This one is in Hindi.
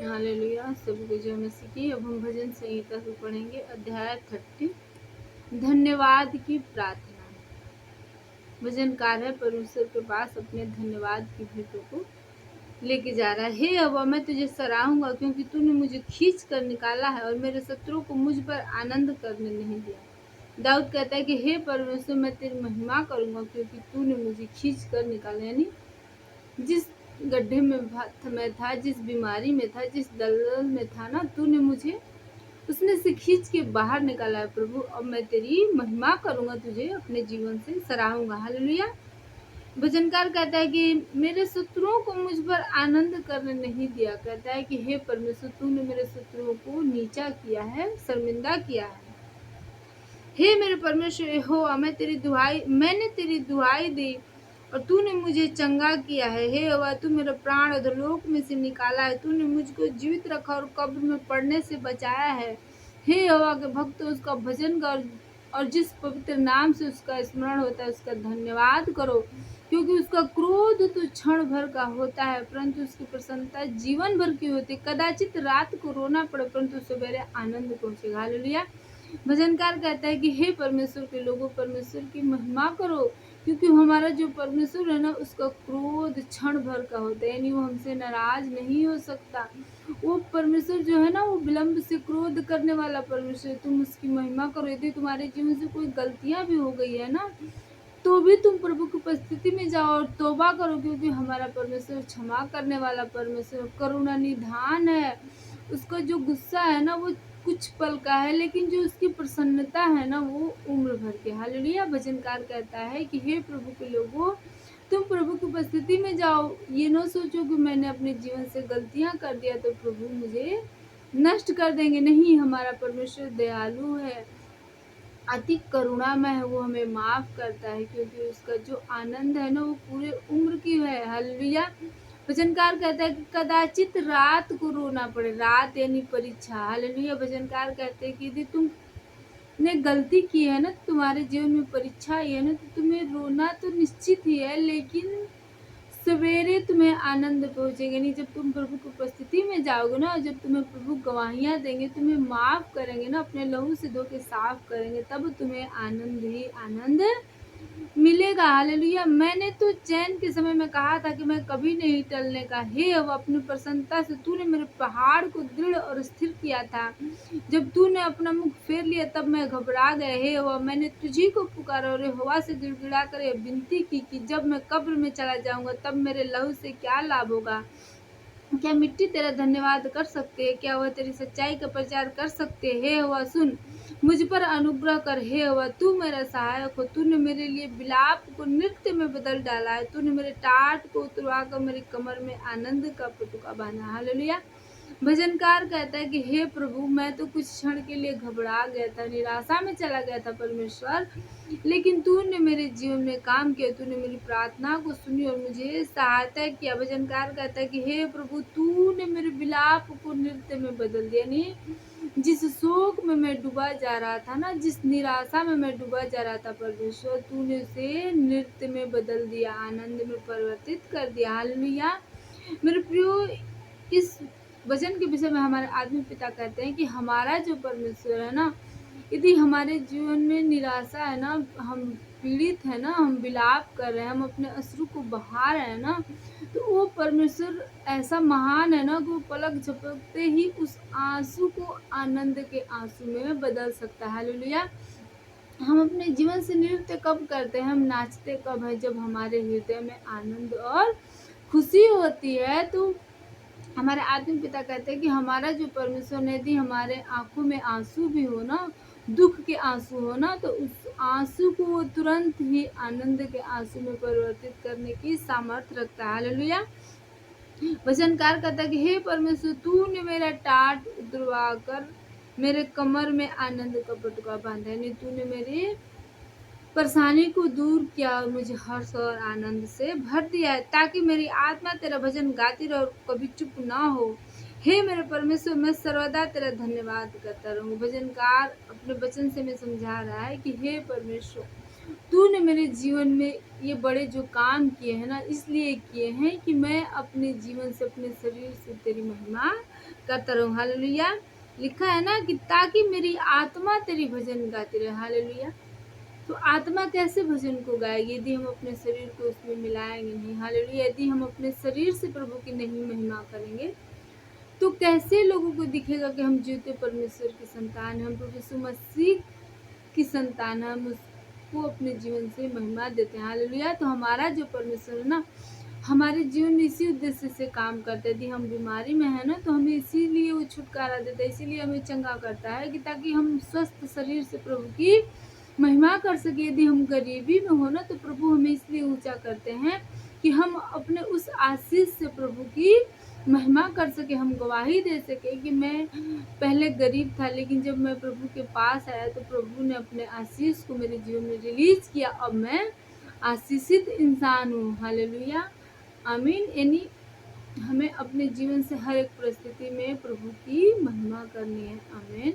हालेलुया। सभी को जय मसीह की। अब हम भजन संहिता से पढ़ेंगे अध्याय 30 धन्यवाद की प्रार्थना। भजनकार है परमेश्वर के पास अपने धन्यवाद की भेंटों को लेके जा रहा है। हे यहोवा, मैं तुझे सराहूंगा क्योंकि तूने मुझे खींच कर निकाला है और मेरे शत्रुओं को मुझ पर आनंद करने नहीं दिया। दाऊद कहता है कि हे परमेश्वर, मैं तेरी महिमा करूंगा क्योंकि तूने मुझे खींच कर निकाला। यानी जिस गड्ढे में मैं था, जिस बीमारी में था, जिस दलदल में था ना, तूने मुझे उसमें से खींच के बाहर निकाला है प्रभु। अब मैं तेरी महिमा करूंगा, तुझे अपने जीवन से सराहूंगा। हालेलुया। भजनकार कहता है कि मेरे शत्रुओं को मुझ पर आनंद करने नहीं दिया। कहता है कि हे परमेश्वर, तूने मेरे शत्रुओं को नीचा किया है, शर्मिंदा किया है। हे मेरे परमेश्वर यहोवा, मैंने तेरी दुहाई दी और तूने मुझे चंगा किया है। हे यहोवा, तू मेरा प्राण अधोलोक में से निकाला है। तूने मुझको जीवित रखा और कब्र में पड़ने से बचाया है। हे यहोवा के भक्त उसका भजन कर और जिस पवित्र नाम से उसका स्मरण होता है उसका धन्यवाद करो, क्योंकि उसका क्रोध तो क्षण भर का होता है परंतु उसकी प्रसन्नता जीवन भर की होती है। कदाचित रात को रोना पड़े परंतु सवेरे आनंद पहुंचेगा। हालेलुया। भजनकार कहता है कि हे परमेश्वर के लोगों, परमेश्वर की महिमा करो, क्योंकि हमारा जो परमेश्वर है ना, उसका क्रोध क्षण भर का होता है, यानी वो हमसे नाराज नहीं हो सकता। वो परमेश्वर जो है ना, वो विलंब से क्रोध करने वाला परमेश्वर। तुम उसकी महिमा करो। यदि तुम्हारे जीवन से कोई गलतियां भी हो गई है ना, तो भी तुम प्रभु की उपस्थिति में जाओ और तौबा करो, क्योंकि हमारा परमेश्वर क्षमा करने वाला परमेश्वर, करुणा निधान है। उसका जो गुस्सा है ना, वो कुछ पल का है, लेकिन जो उसकी प्रसन्नता है ना, वो उम्र भर के। हालेलुया। भजनकार कहता है कि हे प्रभु के लोगों, तुम प्रभु की उपस्थिति में जाओ। ये न सोचो कि मैंने अपने जीवन से गलतियां कर दिया तो प्रभु मुझे नष्ट कर देंगे। नहीं, हमारा परमेश्वर दयालु है, अति करुणामय है, वो हमें माफ करता है, क्योंकि उसका जो आनंद है ना, वो पूरे उम्र की है। हालेलुया। भजनकार कहता है कि कदाचित रात को रोना पड़े। रात यानी परीक्षा। हालेलुया। भजनकार कहते हैं कि यदि तुमने गलती की है ना, तो तुम्हारे जीवन में परीक्षा आई है ना, तो तुम्हें रोना तो निश्चित ही है, लेकिन सवेरे तुम्हें आनंद पहुंचेगा। नहीं, जब तुम प्रभु की उपस्थिति में जाओगे ना, जब तुम्हें प्रभु गवाहियां देंगे, तुम्हें माफ करेंगे ना, अपने लहू से धो के साफ करेंगे, तब तुम्हें आनंद ही आनंद मिलेगा। हालेलुया। मैंने तो चैन के समय में कहा था कि मैं कभी नहीं टलने का। हे अब अपनी प्रसन्नता से तूने मेरे पहाड़ को दृढ़ और स्थिर किया था। जब तूने अपना मुख फेर लिया तब मैं घबरा गया। हे अब मैंने तुझी को पुकारा और हवा से गिड़गिड़ा कर यह विनती की कि जब मैं कब्र में चला जाऊंगा तब मेरे लहू से क्या लाभ होगा। क्या मिट्टी तेरा धन्यवाद कर सकते है? क्या वह तेरी सच्चाई का प्रचार कर सकते? हे हवा सुन, मुझ पर अनुग्रह कर। हे हवा, तू मेरा सहायक हो। तूने मेरे लिए विलाप को नृत्य में बदल डाला है। तूने मेरे टाट को उतरवा कर मेरी कमर में आनंद का पटुका बांधा। हालेलुया। भजनकार कहता है कि हे प्रभु, मैं तो कुछ क्षण के लिए घबरा गया था, निराशा में चला गया था परमेश्वर, लेकिन तूने मेरे जीवन में काम किया। तूने मेरी प्रार्थना को सुनी और मुझे सहायता किया। भजनकार कहता है कि हे प्रभु, तूने मेरे विलाप को नृत्य में बदल दिया। नहीं, जिस शोक में मैं डूबा जा रहा था ना, जिस निराशा में मैं डूबा जा रहा था परमेश्वर, तूने उसे नृत्य में बदल दिया, आनंद में परिवर्तित कर दिया। हालेलुया। मेरे प्रियो, इस वचन के विषय में हमारे आत्मिक पिता कहते हैं कि हमारा जो परमेश्वर है ना, यदि हमारे जीवन में निराशा है ना, हम पीड़ित है ना, हम विलाप कर रहे हैं, हम अपने अश्रु को बहा रहे हैं ना, तो वो परमेश्वर ऐसा महान है ना कि वो पलक झपकते ही उस आंसू को आनंद के आंसू में बदल सकता है। हालेलुया। हम अपने जीवन से नृत्य कब करते हैं, हम नाचते कब है? जब हमारे हृदय में आनंद और खुशी होती है। तो हमारे आत्मिक पिता कहते हैं कि हमारा जो परमेश्वर है, यदि हमारे आंखों में आंसू भी हो ना, दुख के आंसू हो ना, तो उस आंसू को वो तुरंत ही आनंद के आंसू में परिवर्तित करने की सामर्थ्य रखता है। हालेलुया। वचनकार कहता है कि हे परमेश्वर, तूने मेरा टाट उतरवा कर मेरे कमर में आनंद का पटुका बांधा। यानी तूने मेरे परेशानी को दूर किया और मुझे हर्ष और आनंद से भर दिया है, ताकि मेरी आत्मा तेरा भजन गाती रहे और कभी चुप ना हो। हे मेरे परमेश्वर, मैं सर्वदा तेरा धन्यवाद करता रहूं। भजनकार अपने वचन से मैं समझा रहा है कि हे परमेश्वर, तूने मेरे जीवन में ये बड़े जो काम किए हैं ना, इसलिए किए हैं कि मैं अपने जीवन से, अपने शरीर से तेरी महिमा करता रहूं। हालेलुया। लिखा है ना कि ताकि मेरी आत्मा तेरी भजन गाती रहे। हालेलुया। तो आत्मा कैसे भजन को गाएगी यदि हम अपने शरीर को उसमें मिलाएंगे नहीं। हालेलुया। यदि हम अपने शरीर से प्रभु की नहीं महिमा करेंगे तो कैसे लोगों को दिखेगा कि हम जीवते परमेश्वर की संतान हैं, हम प्रभु यीशु मसीह की संतान है, हम उसको अपने जीवन से महिमा देते हैं। हालेलुया। तो हमारा जो परमेश्वर है ना, हमारे जीवन में इसी उद्देश्य से काम करते हैं। यदि हम बीमारी में है ना, तो हमें इसीलिए वो छुटकारा देता है, इसीलिए हमें चंगा करता है कि ताकि हम स्वस्थ शरीर से प्रभु की महिमा कर सके। यदि हम गरीबी में हो ना, तो प्रभु हमें इसलिए ऊंचा करते हैं कि हम अपने उस आशीष से प्रभु की महिमा कर सके, हम गवाही दे सके कि मैं पहले गरीब था, लेकिन जब मैं प्रभु के पास आया तो प्रभु ने अपने आशीष को मेरे जीवन में रिलीज किया। अब मैं आशीषित इंसान हूँ। हालेलुया। आमीन। यानी हमें अपने जीवन से हर एक परिस्थिति में प्रभु की महिमा करनी है। आमीन।